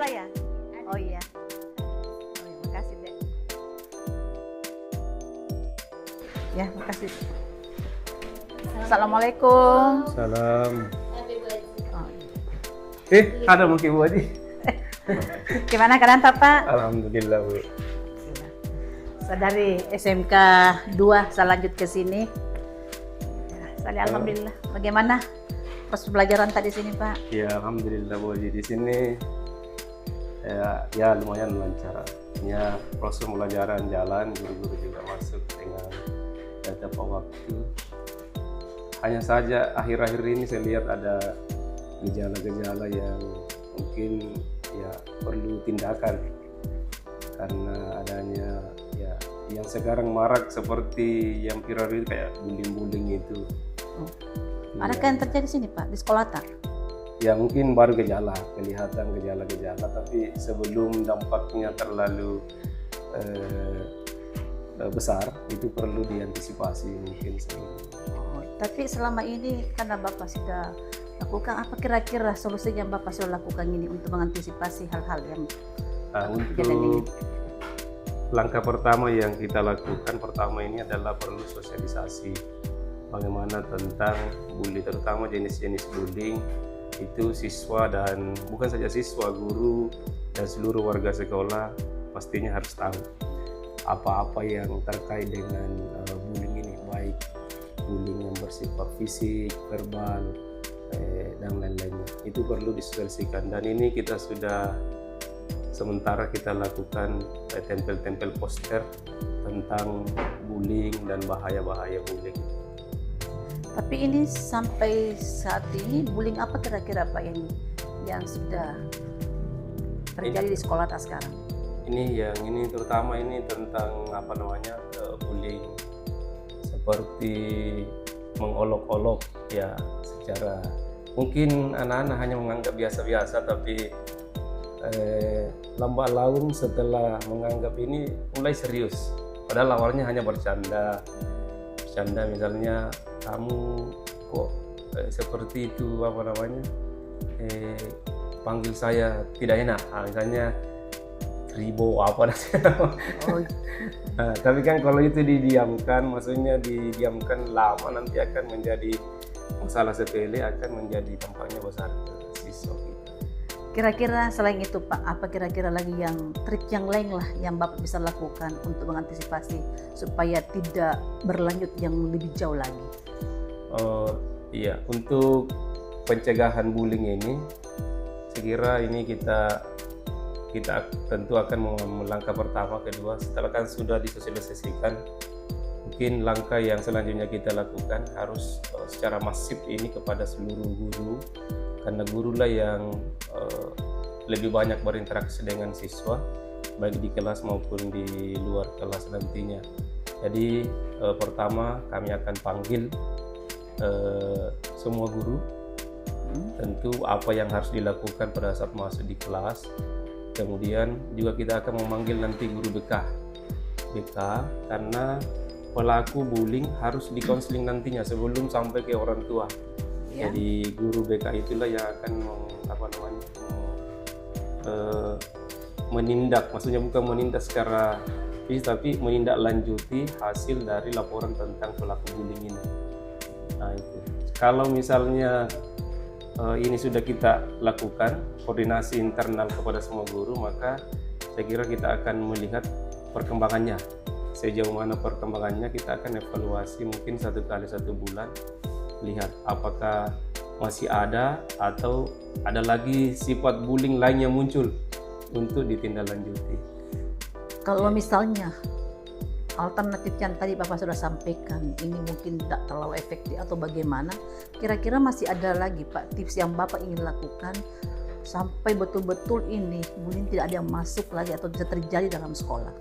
sekolah ya? Oh iya. Oh, iya, makasih deh. Ya, makasih. Assalamualaikum. Salam. Oh, iya. Ada mungkin Bu Haji. Gimana keadaan Papa? Alhamdulillah Bu. Saya dari SMK 2, saya lanjut ke sini. Ya, saya alhamdulillah. Bagaimana proses pelajaran tadi sini Pak? Ya Alhamdulillah Bu Haji, di sini ya lumayan lancar. Ya proses pembelajaran jalan, guru-guru juga masuk dengan tepat waktu. Hanya saja akhir-akhir ini saya lihat ada gejala-gejala yang mungkin ya perlu tindakan karena adanya ya yang sekarang marak seperti yang viral itu kayak bullying itu. Adakah yang terjadi sini Pak di sekolah tak? Ya mungkin baru kelihatan gejala-gejala, tapi sebelum dampaknya terlalu besar itu perlu diantisipasi mungkin sebelum. Tapi selama ini karena Bapak sudah lakukan, apa kira-kira solusi yang Bapak sudah lakukan ini untuk mengantisipasi hal-hal yang kejadian ini? Untuk langkah pertama yang kita lakukan pertama ini adalah perlu sosialisasi bagaimana tentang bully, terutama jenis-jenis bullying itu siswa dan bukan saja siswa, guru dan seluruh warga sekolah pastinya harus tahu apa-apa yang terkait dengan bullying ini, baik bullying yang bersifat fisik, verbal, dan lain-lainnya. Itu perlu disosialisasikan dan ini kita sudah sementara kita lakukan tempel-tempel poster tentang bullying dan bahaya-bahaya bullying. Tapi ini sampai saat ini bullying apa kira-kira Pak yang sudah terjadi di sekolah tak sekarang? Ini terutama ini tentang bullying seperti mengolok-olok ya, secara mungkin anak-anak hanya menganggap biasa-biasa, tapi lambat laun setelah menganggap ini mulai serius, padahal awalnya hanya bercanda misalnya kamu kok seperti itu panggil saya tidak enak, misalnya ribo apa nah, tapi kan kalau itu didiamkan, maksudnya didiamkan lama nanti akan menjadi masalah sepele, akan menjadi dampaknya besar ke siswa kita. Kira-kira selain itu Pak, apa kira-kira lagi yang trik yang lain lah yang Bapak bisa lakukan untuk mengantisipasi supaya tidak berlanjut yang lebih jauh lagi? Iya, untuk pencegahan bullying ini, saya kira ini kita tentu akan melangkah pertama, kedua, setelah kan sudah disosialisasikan, mungkin langkah yang selanjutnya kita lakukan harus secara masif ini kepada seluruh guru, karena gurulah yang lebih banyak berinteraksi dengan siswa baik di kelas maupun di luar kelas nantinya. Jadi pertama kami akan panggil semua guru, tentu apa yang harus dilakukan pada saat masuk di kelas. Kemudian juga kita akan memanggil nanti guru BK karena pelaku bullying harus dikonseling nantinya sebelum sampai ke orang tua. Ya. Jadi guru BK itulah yang akan menindak, maksudnya bukan menindak secara fisik, tapi menindaklanjuti hasil dari laporan tentang pelaku bullying ini. Nah itu, kalau misalnya ini sudah kita lakukan koordinasi internal kepada semua guru, maka saya kira kita akan melihat perkembangannya, sejauh mana perkembangannya. Kita akan evaluasi mungkin 1 kali 1 bulan, lihat apakah masih ada atau ada lagi sifat bullying lain yang muncul untuk ditindaklanjuti. Kalau misalnya alternatif yang tadi Bapak sudah sampaikan ini mungkin tidak terlalu efektif atau bagaimana, kira-kira masih ada lagi Pak tips yang Bapak ingin lakukan sampai betul-betul ini bullying tidak ada yang masuk lagi atau bisa terjadi dalam sekolah?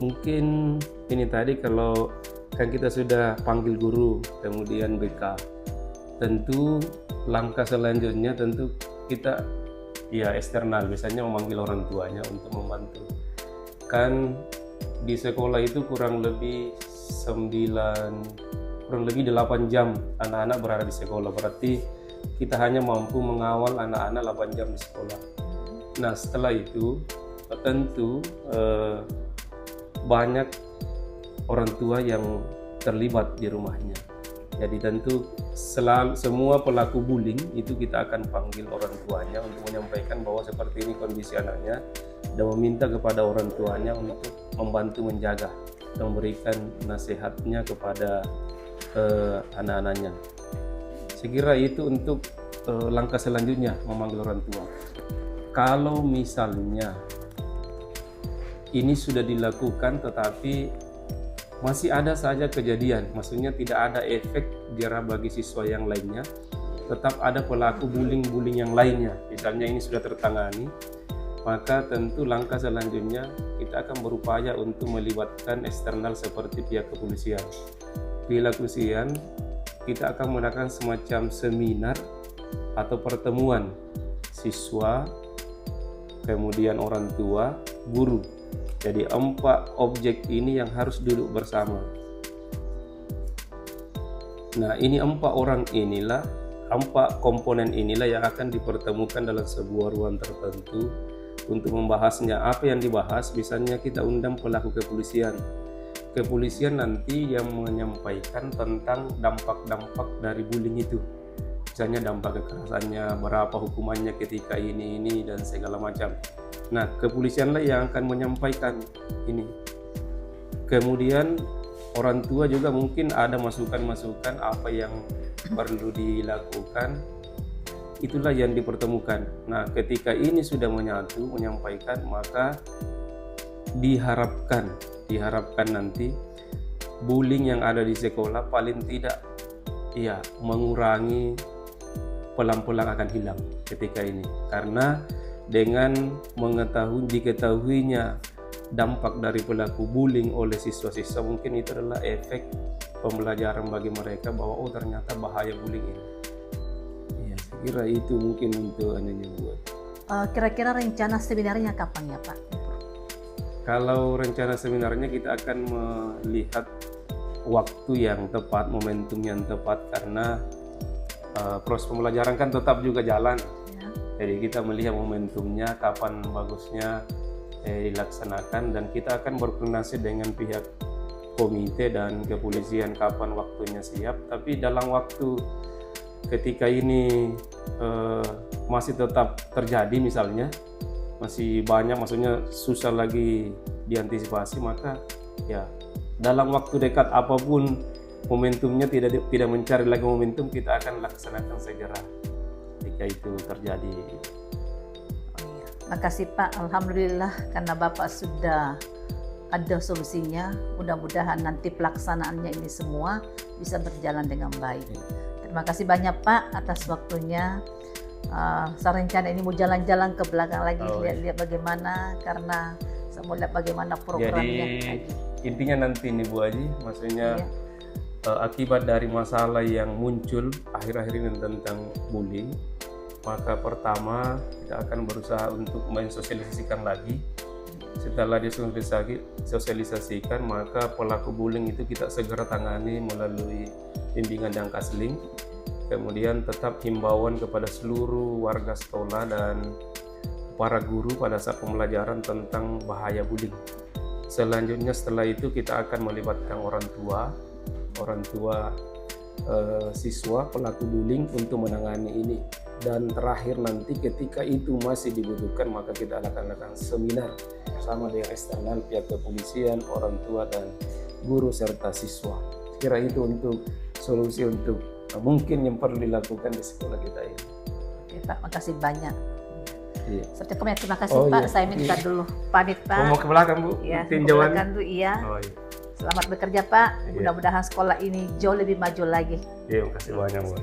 Mungkin ini tadi, kalau kan kita sudah panggil guru kemudian BK, tentu langkah selanjutnya tentu kita ya eksternal, biasanya memanggil orang tuanya untuk membantu. Kan di sekolah itu kurang lebih 8 jam anak-anak berada di sekolah, berarti kita hanya mampu mengawal anak-anak 8 jam di sekolah. Nah, setelah itu tentu banyak orang tua yang terlibat di rumahnya. Jadi tentu semua pelaku bullying itu kita akan panggil orang tuanya untuk menyampaikan bahwa seperti ini kondisi anaknya dan meminta kepada orang tuanya untuk membantu menjaga dan memberikan nasihatnya kepada anak-anaknya. Saya kira itu untuk langkah selanjutnya memanggil orang tua. Kalau misalnya ini sudah dilakukan tetapi masih ada saja kejadian, maksudnya tidak ada efek jera bagi siswa yang lainnya, tetap ada pelaku bullying yang lainnya, misalnya ini sudah tertangani, maka tentu langkah selanjutnya kita akan berupaya untuk melibatkan eksternal seperti pihak kepolisian. Pihak kepolisian kita akan mengadakan semacam seminar atau pertemuan siswa, kemudian orang tua, guru. Jadi 4 objek ini yang harus duduk bersama. Nah, ini 4 orang inilah, 4 komponen inilah yang akan dipertemukan dalam sebuah ruang tertentu untuk membahasnya. Apa yang dibahas, misalnya kita undang pelaku kepolisian. Kepolisian nanti yang menyampaikan tentang dampak-dampak dari bullying itu. Misalnya dampak kekerasannya, berapa hukumannya ketika ini dan segala macam. Nah, kepolisianlah yang akan menyampaikan ini. Kemudian orang tua juga mungkin ada masukan-masukan apa yang perlu dilakukan. Itulah yang dipertemukan. Nah, ketika ini sudah menyatu, menyampaikan, maka diharapkan nanti bullying yang ada di sekolah paling tidak mengurangi, pelan-pelan akan hilang ketika ini. Karena dengan diketahuinya dampak dari pelaku bullying oleh siswa-siswa, mungkin itu adalah efek pembelajaran bagi mereka bahwa ternyata bahaya bullying ini. Ya, saya kira itu mungkin untuk anaknya buat. Kira-kira rencana seminarnya kapan ya Pak? Kalau rencana seminarnya kita akan melihat waktu yang tepat, momentum yang tepat, karena proses pembelajaran kan tetap juga jalan. Jadi kita melihat momentumnya, kapan bagusnya dilaksanakan, dan kita akan berkoordinasi dengan pihak komite dan kepolisian kapan waktunya siap. Tapi dalam waktu ketika ini masih tetap terjadi, misalnya masih banyak, maksudnya susah lagi diantisipasi, maka ya dalam waktu dekat apapun momentumnya, tidak mencari lagi momentum, kita akan laksanakan segera jika itu terjadi. Makasih Pak, alhamdulillah karena Bapak sudah ada solusinya. Mudah-mudahan nanti pelaksanaannya ini semua bisa berjalan dengan baik. Terima kasih banyak Pak atas waktunya. Saya rencana ini mau jalan-jalan ke belakang lagi, lihat-lihat bagaimana, karena saya mau lihat bagaimana programnya. Jadi intinya nanti nih Bu Haji, maksudnya akibat dari masalah yang muncul akhir-akhir ini tentang bullying, maka pertama kita akan berusaha untuk mensosialisasikan lagi. Setelah disosialisasikan, maka pelaku bullying itu kita segera tangani melalui bimbingan dan counseling. Kemudian tetap himbauan kepada seluruh warga sekolah dan para guru pada saat pembelajaran tentang bahaya bullying. Selanjutnya setelah itu kita akan melibatkan orang tua siswa pelaku bullying untuk menangani ini. Dan terakhir nanti ketika itu masih dibutuhkan, maka kita akan lakukan seminar sama dengan eksternal, pihak kepolisian, orang tua dan guru serta siswa. Kira itu untuk solusi untuk mungkin yang perlu dilakukan di sekolah kita ini. Oke Pak, makasih banyak. Iya. Sertifikatnya terima kasih Pak. Iya. Saya minta dulu pamit Pak. Mau ke belakang Bu? Ya, Tinjauan. ke belakang dulu iya. Iya. Selamat bekerja Pak. Iya. Mudah-mudahan sekolah ini jauh lebih maju lagi. Iya, makasih banyak Bu.